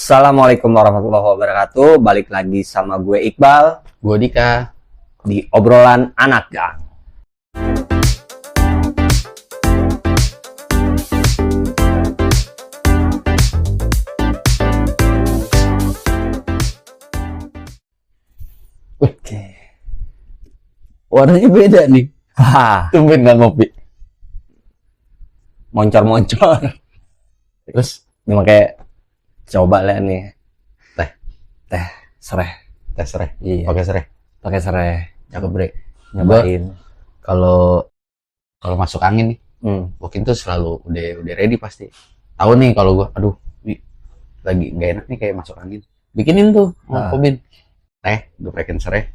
Assalamualaikum warahmatullahi wabarakatuh. Balik lagi sama gue Iqbal Gue Dika. di obrolan anak gang. Oke. Warnanya beda nih. Wah, Tumben nggak ngopi. moncor-moncor. Terus Ini makanya coba lah nih. Teh. Teh sereh. tes serai. Iya. Pakai serai. Pakai sereh. Cakep bre. Nyobain. Kalau masuk angin nih, waktu itu selalu udah ready pasti. Tahu nih kalau gue, aduh, nih, lagi nggak enak nih kayak masuk angin. Bikinin tuh, Kobin. Teh, gue pakein serai.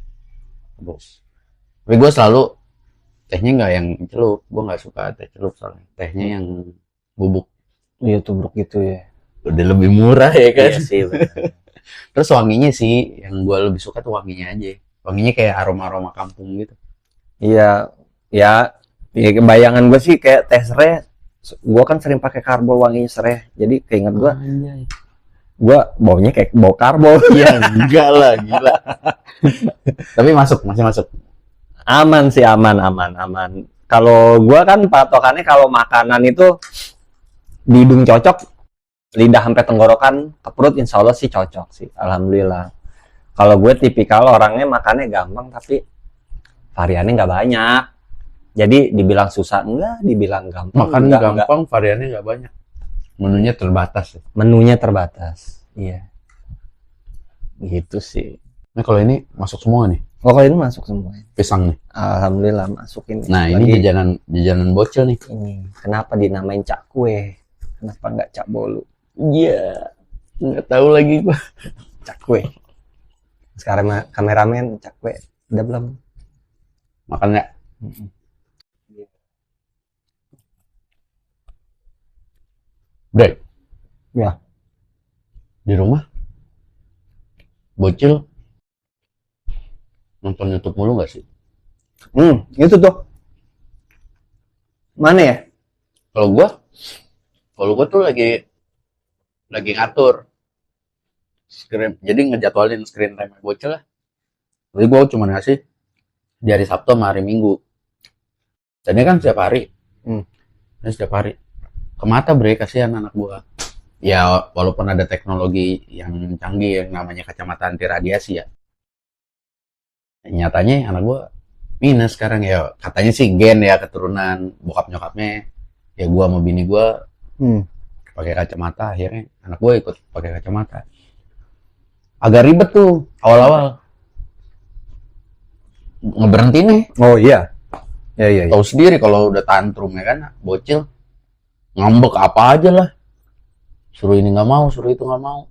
Bos. Tapi gue selalu tehnya nggak yang celup. Gue nggak suka teh celup soalnya. Tehnya yang bubuk. Iya tubruk gitu ya. Udah lebih murah ya kan. Iya sih. Bener. Terus wanginya sih, yang gue lebih suka tuh wanginya aja. Wanginya kayak aroma-aroma kampung gitu. Iya, ya bayangan gue sih kayak teh sereh. Gue kan sering pakai karbol wanginya sereh. Jadi keinget gue baunya kayak bau karbol. Iya, enggak lah, gila. Tapi masih masuk. Aman sih, aman. Kalau gua kan patokannya kalau makanan itu di hidung cocok, lidah sampai tenggorokan ke perut insya Allah sih cocok sih, alhamdulillah. Kalau gue tipikal orangnya makannya gampang tapi variannya nggak banyak. Jadi dibilang susah enggak, dibilang gampang Makan enggak, gampang, variannya nggak banyak. Menunya terbatas. Menunya terbatas. Iya. Gitu sih. Nah kalau ini masuk semua nih, Oh, kalau ini masuk semua. pisang nih. Alhamdulillah masuk ini. Nah ini jajanan bocil nih. Ini kenapa dinamain cak kue? Kenapa nggak cak bolu? Iya, nggak tahu lagi gua. Cak kue. Sekarang kameramen cak kue udah belum? Makan nggak? Break. Ya. Di rumah bocil nonton YouTube mulu nggak sih? Itu tuh. Mana ya? Kalau gua tuh lagi ngatur screen, jadi ngejadwalin screen time bocil lah. Jadi gua cuma ngasih di hari Sabtu sama hari Minggu. Tadinya kan setiap hari. Dan setiap hari. Kemata bre, kasihan anak gua. Ya walaupun ada teknologi yang canggih yang namanya kacamata anti radiasi ya. Nyatanya anak gua minus sekarang ya. Katanya sih gen ya, keturunan bokap nyokapnya. Ya gua sama bini gua pakai kacamata, akhirnya anak gue ikut pakai kacamata. Agak ribet tuh awal-awal ngeberhentiin nih. Oh iya. Ya. Tahu sendiri kalau udah tantrum ya kan, bocil ngambek apa aja lah, suruh ini nggak mau, suruh itu nggak mau.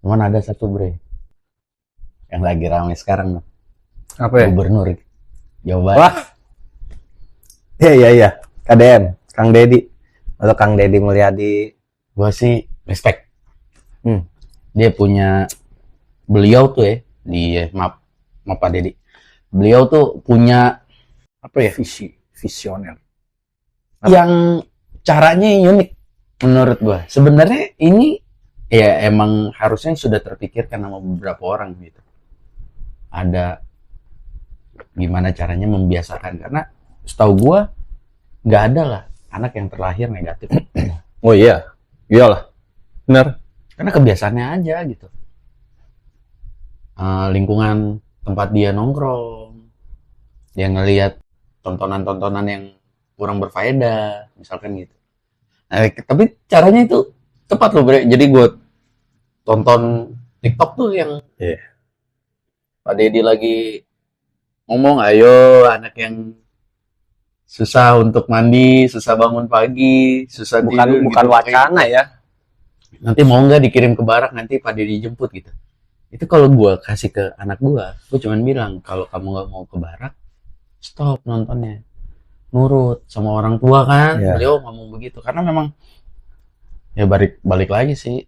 Cuman ada satu bre yang lagi ramai sekarang tuh, Apa ya? Gubernur Jawa Barat. Wah. Iya. KDM, Kang Deddy atau Kang Deddy Mulyadi. Gue sih respect. Hmm. Dia punya, beliau tuh ya, maaf Pak Deddy, beliau tuh punya apa ya, Visioner. yang caranya unik menurut gua. Sebenarnya ini ya emang harusnya sudah terpikirkan sama beberapa orang gitu. Ada gimana caranya membiasakan, karena setahu gua nggak ada lah anak yang terlahir negatif. Oh iya. Iyalah. Benar. Karena kebiasaannya aja gitu. Lingkungan tempat dia nongkrong, dia ngelihat tontonan-tontonan yang kurang berfaedah misalkan gitu. Nah, tapi caranya itu tepat loh bre. Jadi gue tonton TikTok tuh yang Pak Deddy lagi ngomong, ayo anak yang susah untuk mandi, susah bangun pagi, susah tidur, Bukan gitu, wacana ya. nanti mau nggak dikirim ke barak, nanti Pak Deddy jemput gitu. Itu kalau gue kasih ke anak gue cuman bilang, kalau kamu nggak mau ke barak, stop nontonnya, nurut sama orang tua kan. Beliau ngomong begitu karena memang ya balik lagi sih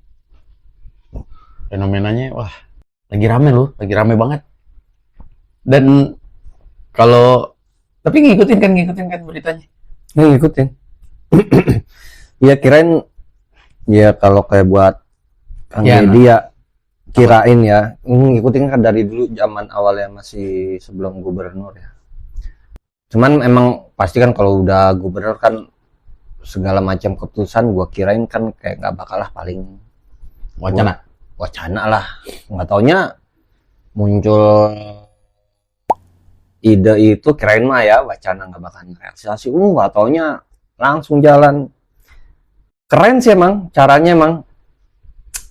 fenomenanya. Wah, lagi rame banget. Dan kalau tapi ngikutin kan beritanya. Ngikutin. Iya, kirain ya kalau kayak buat Kang Ya, Deddy ya, kirain ya, ngikutin kan dari dulu zaman awalnya masih sebelum gubernur ya. Cuman emang pasti kan kalau udah gubernur kan segala macam keputusan gua kirain kan kayak nggak bakal lah, paling wacana. wacana lah. Nggak taunya muncul ide itu, kirain mah ya wacana nggak bakal realisasi. Nggak taunya langsung jalan. Keren sih emang caranya emang,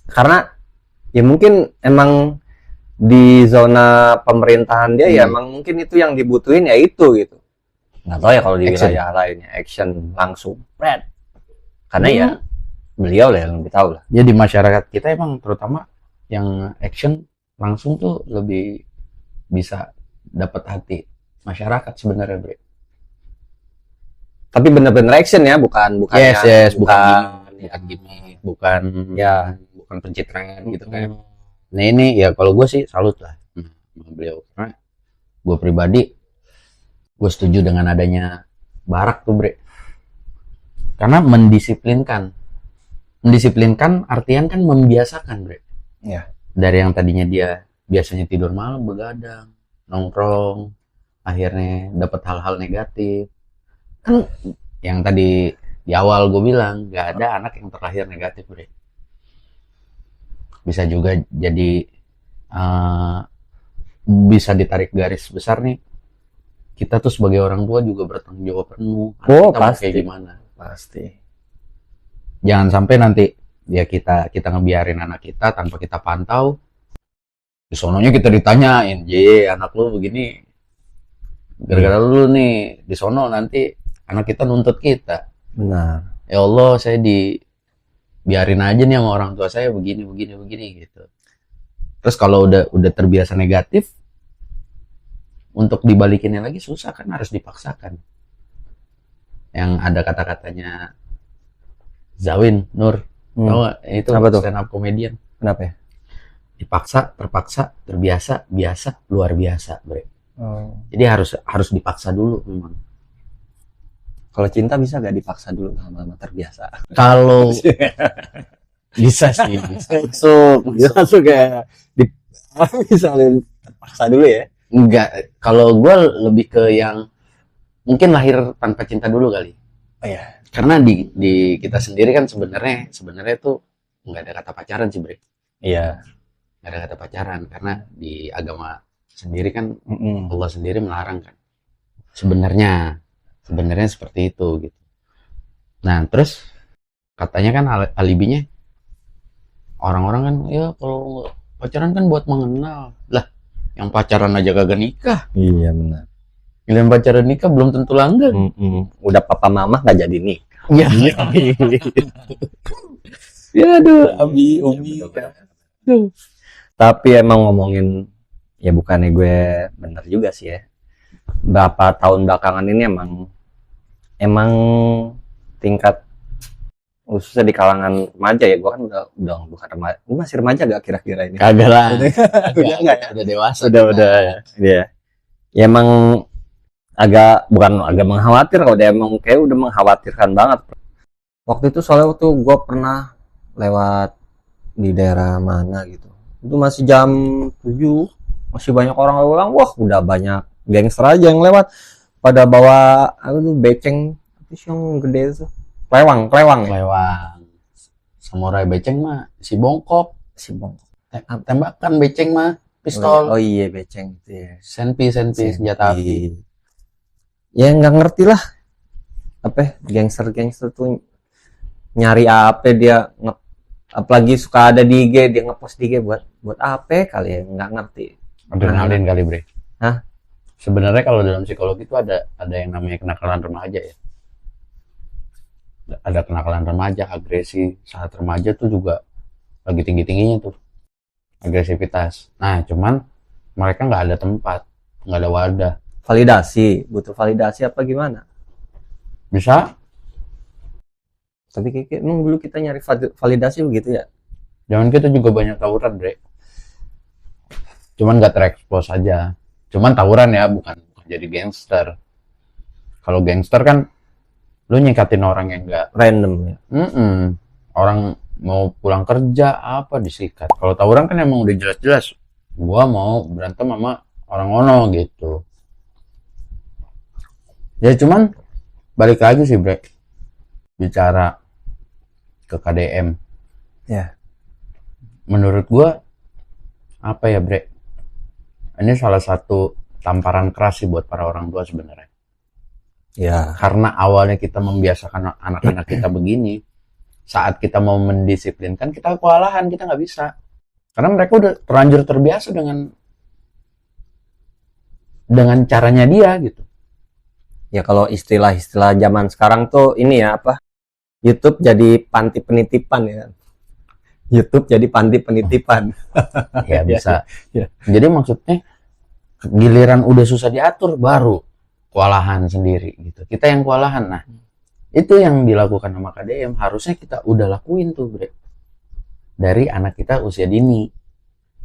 karena ya mungkin emang di zona pemerintahan dia ya emang mungkin itu yang dibutuhin ya itu gitu. Nggak tahu ya kalau di Action. wilayah lainnya action langsung Red. Karena ya beliau lah yang lebih tahu lah. Ya di masyarakat kita emang terutama yang action langsung tuh lebih bisa dapat hati masyarakat sebenarnya, Bre. Tapi bener-bener action ya, bukan Yes, bukan bukan gimmick, bukan ya. bukan pencitraan gitu kan. Nah ini ya kalau gue sih salut lah sama beliau, karena gue pribadi gue setuju dengan adanya barak tuh, Bre. Karena mendisiplinkan artian kan membiasakan, Bre. Ya. Dari yang tadinya dia biasanya tidur malam begadang, nongkrong, akhirnya dapat hal-hal negatif. Kan yang tadi di awal gue bilang gak ada anak yang terlahir negatif, Bre. Bisa juga jadi bisa ditarik garis besar nih, kita tuh sebagai orang tua juga bertanggung jawab penuh. Oh, Kita mau pasti. kayak gimana? Pasti. Jangan sampai nanti ya kita ngebiarin anak kita tanpa kita pantau. Di sononya kita ditanyain, anak lu begini gara-gara lu nih di sono, nanti anak kita nuntut kita. Benar. Ya Allah, saya biarin aja nih sama orang tua saya begini gitu. Terus kalau udah terbiasa negatif, untuk dibalikinnya lagi susah kan, harus dipaksakan. Yang ada kata-katanya Zawin Nur, tau gak? Itu Apa tuh? stand up comedian. Kenapa ya? Dipaksa, terpaksa, terbiasa, biasa, luar biasa, Bre. Oh. Jadi harus dipaksa dulu memang. Kalau cinta bisa gak dipaksa dulu, lama-lama terbiasa? Kalau bisa sih, Masuk ya. Misalnya terpaksa dulu ya. enggak. Kalau gue lebih ke yang mungkin lahir tanpa cinta dulu kali. Oh ya. Karena di kita sendiri kan sebenarnya tuh nggak ada kata pacaran sih, Bre. Iya. Nggak ada kata pacaran karena di agama sendiri kan Mm-mm. Allah sendiri melarang kan. Sebenarnya seperti itu gitu. Nah, terus katanya kan alibinya orang-orang kan ya kalau pacaran kan buat mengenal. Lah, yang pacaran aja kagak nikah. Iya benar. Yang pacaran nikah belum tentu langgeng. Udah papa mama nggak jadi nih. Ya. Ya aduh, abi, umi. Aduh. Tapi emang ngomongin, ya bukannya gue bener juga sih ya. Berapa tahun belakangan ini emang tingkat khususnya di kalangan remaja ya, gue kan udah bukan remaja, gue masih remaja gak kira-kira ini? Kagak lah. Udah nggak ya? Udah dewasa. Udah ya. Ya emang bukan agak mengkhawatir, kalau dia emang kayak udah mengkhawatirkan banget. Waktu itu soalnya gue pernah lewat di daerah mana gitu, itu masih jam 7, masih banyak orang ulang, wah udah banyak gangster aja yang lewat pada bawa apa tuh, beceng apa sih yang gede tuh, klewang Samurai beceng mah si bongkok. Tembakan beceng mah pistol. Oh iya beceng itu ya, Senpi senjata api. Ya nggak ngerti lah apa gangster tuh nyari apa dia apalagi suka ada di IG, dia ngepost di IG buat apa kali ya, nggak ngerti. Adrenalin kali, Bre. Hah? Sebenarnya kalau dalam psikologi itu ada yang namanya kenakalan remaja ya. Ada kenakalan remaja, agresi saat remaja tuh juga lagi tinggi-tingginya tuh agresivitas. Nah, cuman mereka nggak ada tempat, nggak ada wadah. Butuh validasi apa gimana? Bisa, Tapi kayak emang dulu kita nyari validasi begitu ya. jangan kita juga banyak tawuran, Bre. Cuman nggak terekspos aja. Cuman tawuran ya, bukan jadi gangster. Kalau gangster kan lu nyikatin orang yang nggak Random ya. orang mau pulang kerja apa disikat. Kalau tawuran kan emang udah jelas-jelas gua mau berantem sama orang ono gitu. Ya cuman balik lagi sih bre, bicara ke KDM. Ya. Menurut gua apa ya bre? Ini salah satu tamparan keras sih buat para orang tua sebenarnya. Ya. Karena awalnya kita membiasakan anak-anak kita begini, saat kita mau mendisiplinkan kita kewalahan, kita nggak bisa. Karena mereka udah terlanjur terbiasa dengan caranya dia gitu. Ya kalau istilah-istilah zaman sekarang tuh ini ya apa? YouTube jadi panti penitipan ya. YouTube jadi panti penitipan. Ya bisa. Ya. Jadi maksudnya giliran udah susah diatur baru kewalahan sendiri gitu. Kita yang kewalahan. Nah, itu yang dilakukan sama KDM harusnya kita udah lakuin tuh, Bre. Dari anak kita usia dini.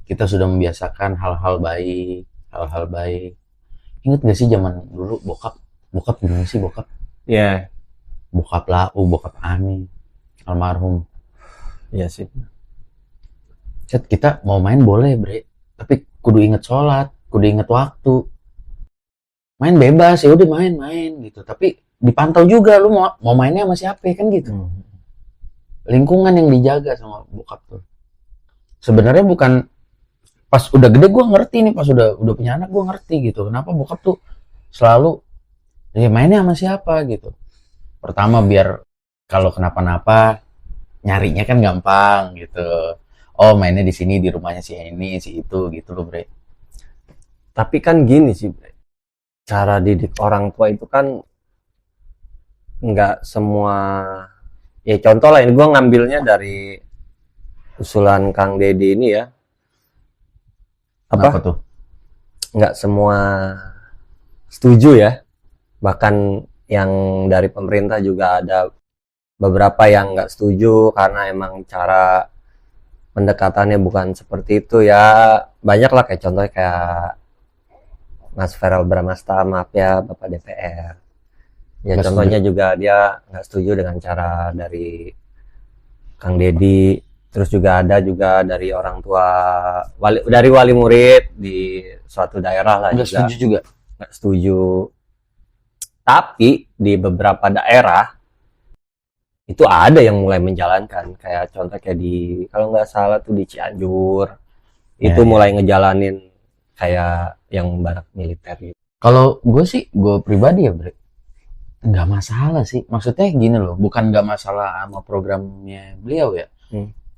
Kita sudah membiasakan hal-hal baik. Ingat gak sih zaman dulu bokap gimana sih bokap? Iya. Bokap Lau, bokap Ani, almarhum. Iya sih. Set, kita mau main boleh bre, tapi kudu inget sholat, kudu inget waktu. Main bebas ya udah main gitu, tapi dipantau juga lu mau mainnya sama siapa kan gitu. Lingkungan yang dijaga sama bokap tuh. Sebenarnya bukan pas udah gede gue ngerti nih, pas udah punya anak gue ngerti gitu. Kenapa bokap tuh selalu ya mainnya sama siapa gitu. Pertama biar kalau kenapa-napa nyarinya kan gampang gitu. Oh mainnya di sini di rumahnya si ini si itu gitu loh bre. Tapi kan gini sih bre, cara didik orang tua itu kan nggak semua. Ya contoh lah ini gue ngambilnya dari usulan Kang Deddy ini ya. Apa tuh? Nggak semua setuju ya. Bahkan yang dari pemerintah juga ada beberapa yang nggak setuju karena emang cara pendekatannya bukan seperti itu ya. Banyak lah kayak contohnya kayak Mas Verel Bramasta, maaf ya Bapak DPR. Ya Nggak contohnya juga dia nggak setuju dengan cara dari Kang Deddy. Terus juga ada juga dari orang tua, dari wali murid di suatu daerah lah Nggak juga. setuju juga. Nggak setuju. Tapi di beberapa daerah itu ada yang mulai menjalankan. Kayak contoh kayak di, kalau nggak salah tuh di Cianjur. Ya, Itu ya. mulai ngejalanin kayak yang barak militer gitu. Kalau gue sih, gue pribadi ya bre, nggak masalah sih. Maksudnya gini loh, bukan nggak masalah sama programnya beliau ya.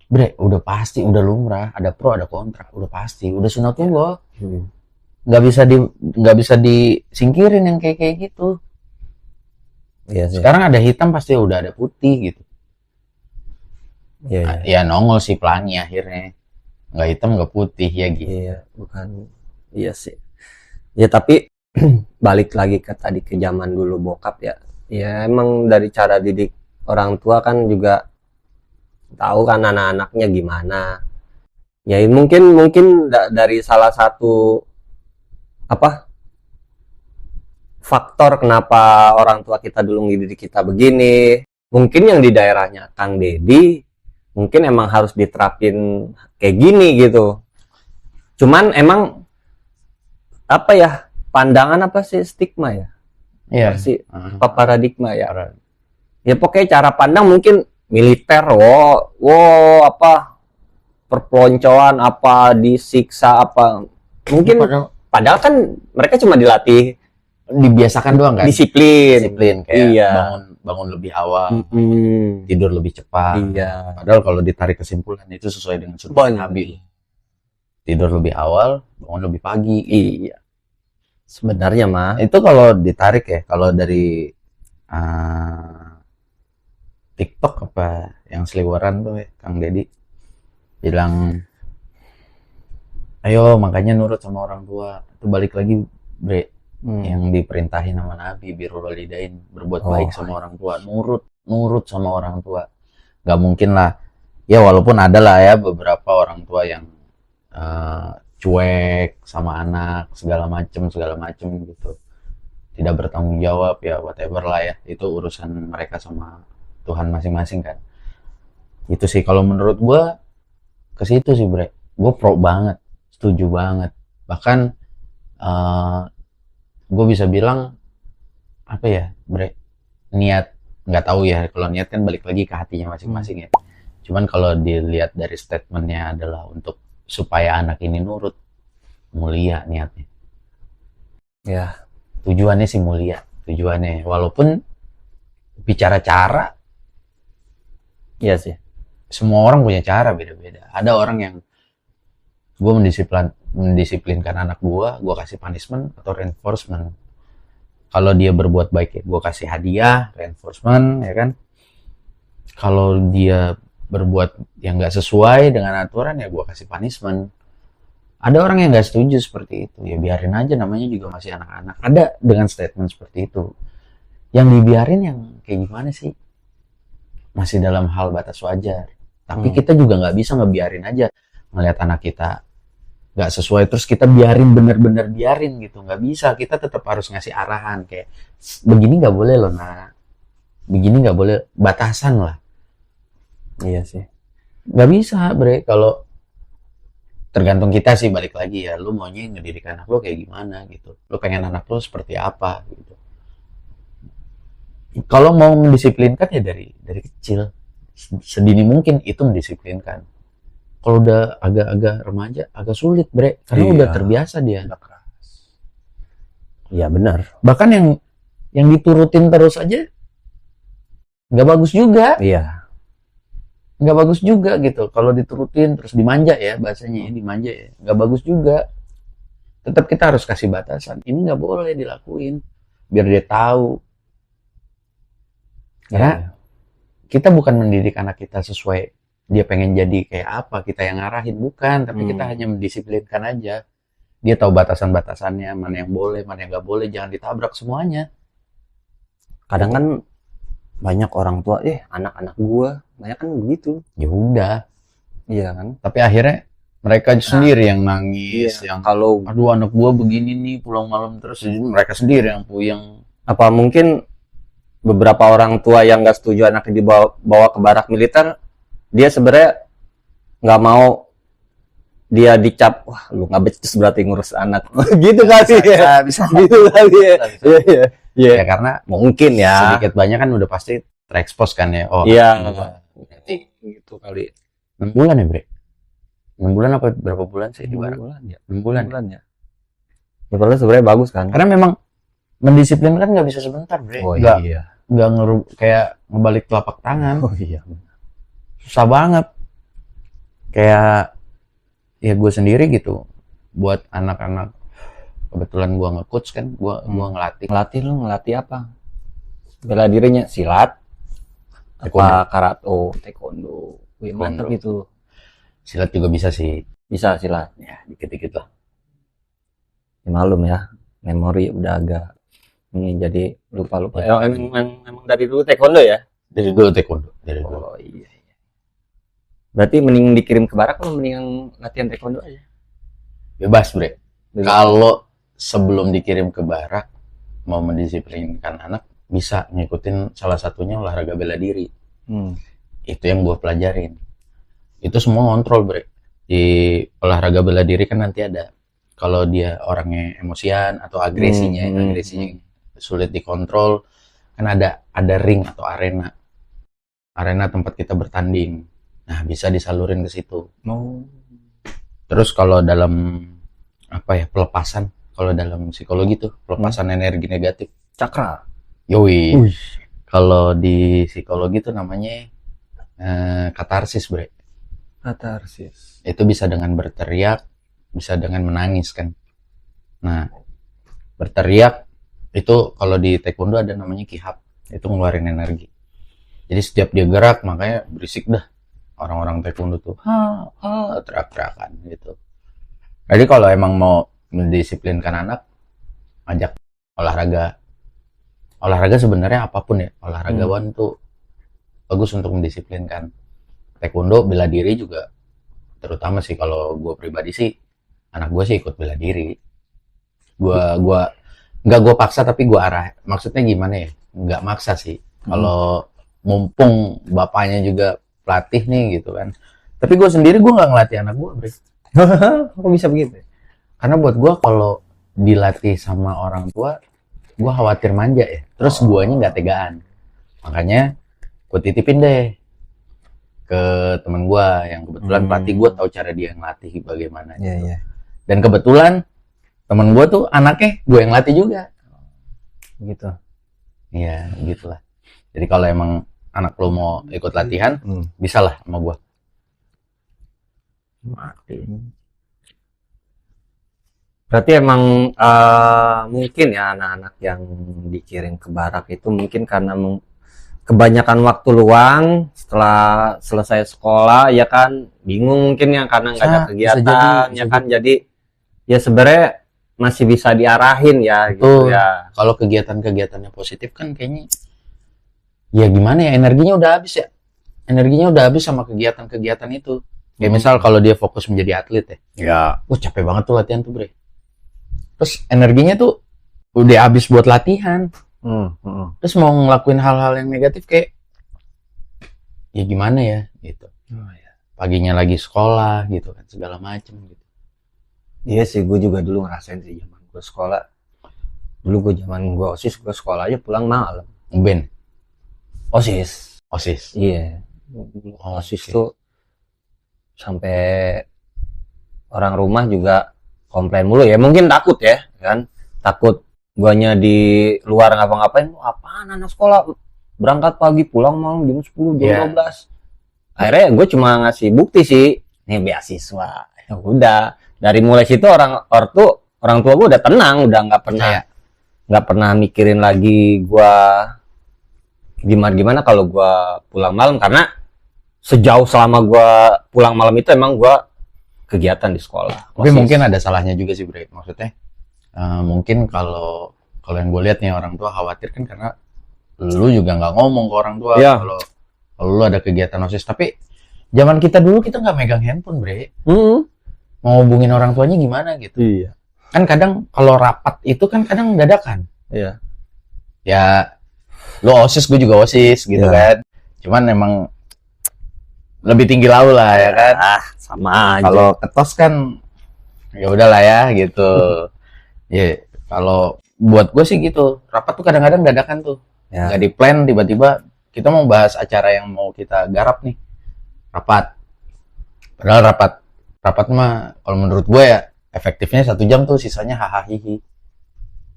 Bre, udah pasti, udah lumrah, ada pro, ada kontra, udah pasti, udah sunatullah. Nggak bisa disingkirin yang kayak gitu. Iya sih. Sekarang ada hitam pasti udah ada putih gitu. Iya. Ya nongol sih pelangi akhirnya. Nggak hitam nggak putih ya gitu. Iya, bukan. Iya sih. Ya tapi balik lagi ke tadi ke zaman dulu bokap ya. Ya emang dari cara didik orang tua kan juga tahu kan anak-anaknya gimana. Ya mungkin dari salah satu apa faktor kenapa orang tua kita dulu ngedidik kita begini. Mungkin yang di daerahnya Kang Deddy mungkin emang harus diterapin kayak gini gitu. Cuman emang apa ya, pandangan apa sih, stigma ya? Iya. Sih apa paradigma ya? Ya pokoknya cara pandang mungkin militer, apa perpeloncoan, apa disiksa, apa mungkin padahal kan mereka cuma dilatih Dibiasakan doang kan? disiplin Kayak iya. bangun lebih awal, tidur lebih cepat. Iya. Padahal kalau ditarik kesimpulan itu sesuai dengan sunnah Nabi. Tidur lebih awal, bangun lebih pagi. Iya. Sebenarnya mah itu kalau ditarik ya, kalau dari TikTok apa yang seliweran tuh ya, Kang Deddy bilang, ayo makanya nurut sama orang tua. Itu balik lagi bre, yang diperintahin sama Nabi, birrul walidain, berbuat baik sama orang tua, nurut sama orang tua. Gak mungkin lah ya, walaupun ada lah ya beberapa orang tua yang cuek sama anak, segala macem gitu, tidak bertanggung jawab ya, whatever lah ya, itu urusan mereka sama Tuhan masing-masing kan. Itu sih kalau menurut gue ke situ sih bre, gue pro banget, setuju banget. Bahkan gue bisa bilang apa ya bre, niat nggak tahu ya, kalau niat kan balik lagi ke hatinya masing-masing ya. Cuman kalau dilihat dari statementnya adalah untuk supaya anak ini nurut, mulia niatnya. Ya, Tujuannya sih mulia, tujuannya. Walaupun bicara cara, iya sih. semua orang punya cara beda-beda. Ada orang yang gue mendisiplinkan anak gue kasih punishment atau reinforcement. Kalau dia berbuat baik ya gue kasih hadiah, reinforcement, ya kan. Kalau dia berbuat yang nggak sesuai dengan aturan ya gue kasih punishment. Ada orang yang nggak setuju seperti itu, ya biarin aja, namanya juga masih anak-anak. Ada dengan statement seperti itu. Yang dibiarin yang kayak gimana sih? Masih dalam hal batas wajar. Tapi kita juga nggak bisa ngebiarin aja ngelihat anak kita nggak sesuai terus kita biarin, bener-bener biarin gitu. Nggak bisa, kita tetap harus ngasih arahan kayak begini nggak boleh loh nak, begini nggak boleh, batasan lah. Iya sih. Nggak bisa bre, kalau tergantung kita sih, balik lagi ya, lu maunya ngedidik anak lu kayak gimana gitu, lu pengen anak lu seperti apa gitu. Kalau mau mendisiplinkan ya dari kecil, sedini mungkin itu mendisiplinkan. Kalau udah agak-agak remaja agak sulit bre, karena udah terbiasa dia. Udah keras. Iya benar. Bahkan yang diturutin terus aja nggak bagus juga. Iya. Nggak bagus juga gitu kalau diturutin terus dimanja ya, bahasanya ya, dimanja ya, nggak bagus juga. Tetap kita harus kasih batasan, ini nggak boleh dilakuin biar dia tahu. Karena kita bukan mendidik anak kita sesuai dia pengen jadi kayak apa, kita yang ngarahin, bukan, tapi kita hanya mendisiplinkan aja. Dia tahu batasan-batasannya, mana yang boleh, mana yang nggak boleh, jangan ditabrak semuanya. Kadang kan banyak orang tua, anak-anak gua banyak kan begitu. Ya udah, Iya kan. tapi akhirnya mereka sendiri yang nangis, yang Kalau aduh anak gua begini nih pulang malam terus, jadi mereka sendiri yang puyeng. apa mungkin beberapa orang tua yang nggak setuju anaknya dibawa ke barak militer, dia sebenarnya nggak mau dia dicap, wah lu nggak becus berarti ngurus anak. Gitu kali ya. Bisa. Gitu kali ya. Bisa. Iya. Ya karena Mungkin ya. sedikit banyak kan udah pasti terekspos kan ya. Oh Iya. berarti Gitu kali. 6 bulan ya bre? 6 bulan apa berapa bulan sih di barak? 6 bulan ya. 6 bulan. Ya. Ya padahal sebenarnya bagus kan. Karena memang mendisiplinkan nggak bisa sebentar bre. Oh Nggak, iya. nggak kayak ngebalik telapak tangan. Oh iya. Susah banget. Kayak ya gue sendiri gitu buat anak-anak, kebetulan gue nge-coach kan, gue ngelatih. Ngelatih apa? Bela dirinya silat, apa karate, taekwondo. Wih, mantap itu. Silat juga bisa sih. Bisa silat. Ya dikit-dikit lah. Ya, malum ya, memori udah agak ini jadi lupa-lupa. Emang dari dulu taekwondo ya? Dari dulu taekwondo. Dari dulu. Oh iya. Berarti mending dikirim ke barak atau mending latihan taekwondo aja? Bebas bre. Kalau sebelum dikirim ke barak mau mendisiplinkan anak, bisa ngikutin salah satunya olahraga bela diri. Itu yang gue pelajarin. Itu semua ngontrol bre. Di olahraga bela diri kan nanti ada, kalau dia orangnya emosian atau agresinya sulit dikontrol, kan ada ring atau arena tempat kita bertanding. Nah, bisa disalurin ke situ. Terus kalau dalam pelepasan, kalau dalam psikologi tuh pelepasan energi negatif, Cakra. yoi. Kalau di psikologi tuh namanya katarsis bre. Katarsis. Itu bisa dengan berteriak, bisa dengan menangis kan. Nah, berteriak itu kalau di taekwondo ada namanya kihap, itu ngeluarin energi. Jadi setiap dia gerak makanya berisik dah. Orang-orang taekwondo tuh teriak-teriakan gitu. Jadi kalau emang mau mendisiplinkan anak, ajak olahraga sebenarnya apapun ya, olahragawan tuh bagus untuk mendisiplinkan. Taekwondo, bela diri juga, terutama sih kalau gue pribadi sih, anak gue sih ikut bela diri. Nggak gue paksa tapi gue arah. Maksudnya gimana ya? Nggak maksa sih. Kalau mumpung bapaknya juga pelatih nih gitu kan. Tapi gue sendiri gue nggak ngelatih anak gue, Bre. Kok bisa begitu? Karena buat gue kalau dilatih sama orang tua, gue khawatir manja ya. Terus guanya nggak tegaan. Makanya gue titipin deh ke teman gue yang kebetulan pelatih, gue tahu cara dia ngelatih bagaimana. Iya, Gitu. iya. Dan kebetulan teman gue tuh anaknya gue yang latih juga. Gitu. Iya, gitulah. Jadi kalau emang anak lo mau ikut latihan, bisa lah sama gue. Mati. Berarti emang mungkin ya anak-anak yang dikirim ke barak itu mungkin karena kebanyakan waktu luang setelah selesai sekolah ya kan, bingung mungkin ya karena nggak ada Bisa kegiatan jadi, ya kan, jadi ya sebenarnya masih bisa diarahin ya gitu Betul. ya. Kalau kegiatan-kegiatannya positif kan kayaknya, ya gimana ya, energinya udah habis ya. Energinya udah habis sama kegiatan-kegiatan itu. Kayak misal kalau dia fokus menjadi atlet ya. Ya. Capek banget tuh latihan tuh, Bre. Terus energinya tuh udah habis buat latihan. Terus mau ngelakuin hal-hal yang negatif kayak, ya gimana ya gitu. Paginya lagi sekolah gitu kan, segala macem gitu. Iya sih, gue juga dulu ngerasain sih zaman gue sekolah. Dulu gue zaman gue OSIS, gue sekolah aja pulang malam. Ben, OSIS. OSIS. Iya. OSIS tuh sampai orang rumah juga komplain mulu ya. Mungkin takut ya, kan? Takut guanya di luar ngapa-ngapain. Apaan anak sekolah berangkat pagi pulang malam jam 10, jam 12. Akhirnya gue cuma ngasih bukti sih, nih beasiswa. Ya udah, dari mulai situ orang tua gue udah tenang, udah nggak pernah mikirin lagi gue gimana kalau gue pulang malam, karena sejauh selama gue pulang malam itu emang gue kegiatan di sekolah. Tapi mungkin ada salahnya juga sih, Bre. Maksudnya mungkin kalau yang gue lihat nih orang tua khawatir kan karena lu juga nggak ngomong ke orang tua kalau lu ada kegiatan OSIS. Tapi zaman kita dulu kita nggak megang handphone, Bre. Mau hubungin orang tuanya gimana gitu. Iya. Kan kadang kalau rapat itu kan kadang dadakan. Iya. Ya lu OSIS, gue juga OSIS gitu kan. Cuman emang lebih tinggi lau lah ya kan. Sama aja. Kalau ketos kan ya udahlah ya gitu. Ya kalau buat gue sih gitu. Rapat tuh kadang-kadang dadakan tuh. Nggak di plan, tiba-tiba kita mau bahas acara yang mau kita garap nih. Rapat. Padahal rapat mah kalau menurut gue ya efektifnya 1 jam tuh, sisanya hahaha.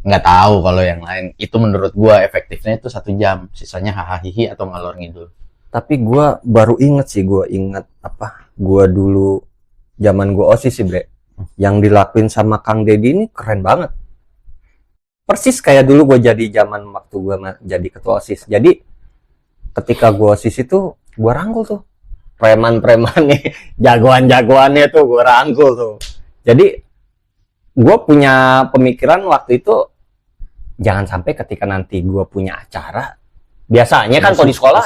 Nggak tahu kalau yang lain. Itu menurut gue efektifnya itu 1 jam, sisanya hahaha atau ngalor ngidul. Tapi gue baru inget apa, gue dulu zaman gue OSIS sih, Bre, yang dilakuin sama Kang Deddy ini keren banget. Persis kayak dulu gue jadi zaman waktu gue jadi ketua OSIS. Jadi ketika gue OSIS itu gue rangkul tuh preman-premannya, jagoan-jagoannya tuh gue rangkul tuh. Jadi gue punya pemikiran waktu itu, jangan sampai ketika nanti gue punya acara, biasanya kan kalau di sekolah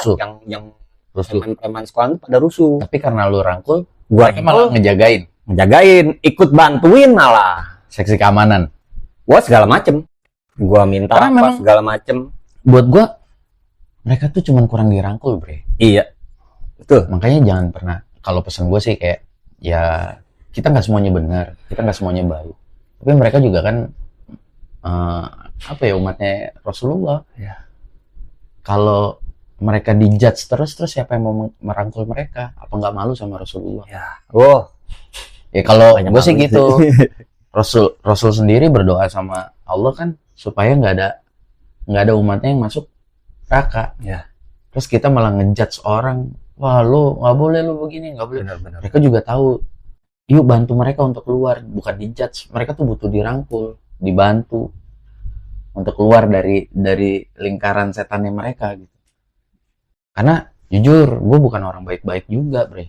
yang preman-preman sekolah itu pada rusuh. Tapi karena lu rangkul, gua malah ngejagain, ikut bantuin malah. Seksi keamanan. Gua segala macem. Gua minta apa segala macem. Buat gua mereka tuh cuman kurang dirangkul, Bre. Iya. Betul. Makanya jangan pernah, kalau pesan gue sih kayak, ya kita nggak semuanya benar, kita nggak semuanya baik. Tapi mereka juga kan umatnya Rasulullah. Ya. Kalau mereka dijudge terus siapa yang mau merangkul mereka? Apa nggak malu sama Rasulullah? Ya. Ya kalau gue sih gitu. Rasul sendiri berdoa sama Allah kan supaya nggak ada umatnya yang masuk neraka. Ya. Terus kita malah ngejudge orang, wah lu nggak boleh, lu begini, nggak boleh. Benar. Mereka juga tahu, yuk bantu mereka untuk keluar, bukan dijudge. Mereka tuh butuh dirangkul, dibantu untuk keluar dari lingkaran setannya mereka gitu. Karena jujur, gue bukan orang baik-baik juga, Bre.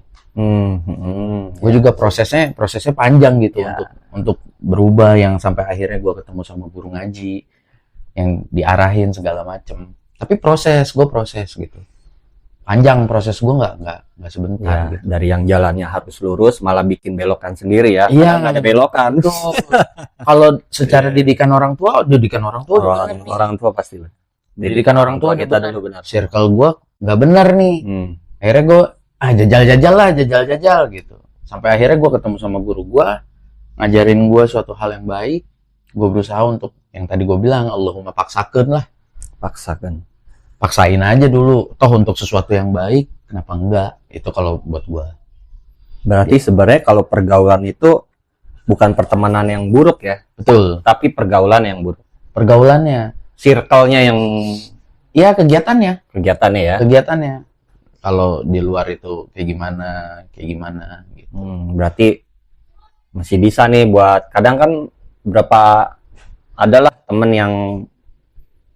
Gue juga prosesnya panjang gitu untuk berubah, yang sampai akhirnya gue ketemu sama guru ngaji yang diarahin segala macem. Tapi proses gitu. Panjang proses gue, nggak sebentar. Gitu. Dari yang jalannya harus lurus malah bikin belokan sendiri ya. Iya, nggak ada belokan. Kalau secara didikan orang tua pasti. Didikan orang tua kita dulu benar. Circle gue nggak benar nih. Akhirnya gue jajal gitu. Sampai akhirnya gue ketemu sama guru gue, ngajarin gue suatu hal yang baik. Gue berusaha untuk yang tadi gue bilang, Allahumma paksakan lah. Paksain aja dulu. Toh untuk sesuatu yang baik, kenapa enggak? Itu kalau buat gue. Berarti sebenarnya kalau pergaulan itu bukan pertemanan yang buruk ya, Betul. tapi pergaulan yang buruk. Pergaulannya. Circle-nya yang Iya, kegiatannya. ya. Kegiatannya. Kalau di luar itu kayak gimana gitu. Berarti masih bisa nih buat, kadang kan berapa adalah temen yang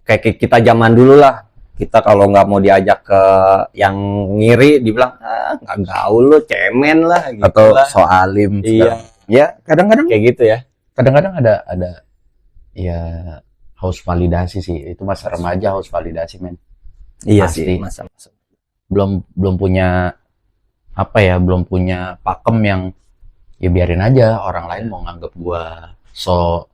kayak kita zaman dulu lah, kita kalau nggak mau diajak ke yang ngiri dibilang nggak gaul lo, cemen lah gitu Atau lah. soalim. Iya, Ya, kadang-kadang kayak gitu ya. kadang-kadang ada ya haus validasi sih. Itu masa remaja haus validasi, men. Iya Pasti. sih, masa-masa. Belum punya belum punya pakem yang ya biarin aja orang lain mau nganggap gua so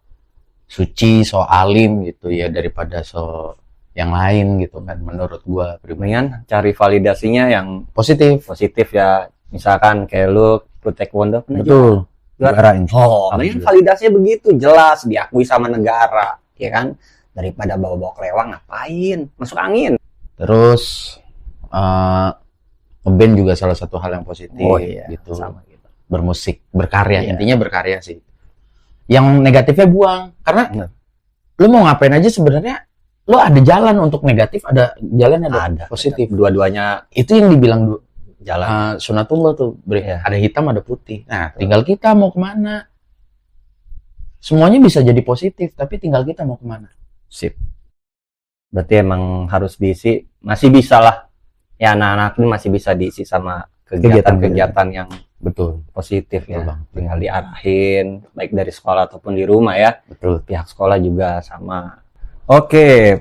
suci, so alim gitu ya, daripada so yang lain gitu kan, menurut gua pribadi. Mendingan cari validasinya yang Positif. ya. Misalkan kayak lu ikut taekwondo pernah Betul. juara. Oh, Mendingan validasinya begitu, jelas diakui sama negara, ya kan? Daripada bawa-bawa kelewang, ngapain? Masuk angin. Terus ngeband juga salah satu hal yang positif gitu. Sama gitu. Bermusik, berkarya, Iya. intinya berkarya sih. Yang negatifnya buang, karena Bener. lu mau ngapain aja sebenarnya, lu ada jalan untuk negatif, ada jalan ada positif. Dua-duanya Itu yang dibilang jalan. sunatullah tuh, Iya. ada hitam ada putih. Nah, tinggal kita mau kemana. Semuanya bisa jadi positif, tapi tinggal kita mau kemana. Sip. Berarti emang harus diisi, masih bisa lah. Ya anak-anak ini masih bisa diisi sama kegiatan-kegiatan yang Betul, positif Betul, ya. Bang. Tinggal diarahin, baik dari sekolah ataupun di rumah ya. betul. Pihak sekolah juga sama. Oke,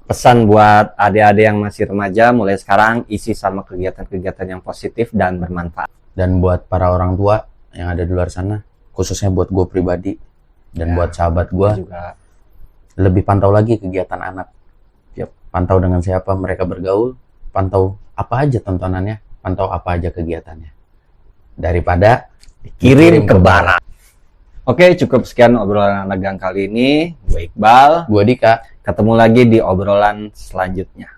pesan buat adik-adik yang masih remaja, mulai sekarang isi sama kegiatan-kegiatan yang positif dan bermanfaat. Dan buat para orang tua yang ada di luar sana, khususnya buat gue pribadi dan Ya, buat sahabat gue, juga lebih pantau lagi kegiatan anak. Pantau dengan siapa mereka bergaul, pantau apa aja tontonannya, pantau apa aja kegiatannya. Daripada kirim ke barat. Oke, cukup sekian obrolan anak gang kali ini. Gue Iqbal. Gue Dika. Ketemu lagi di obrolan selanjutnya.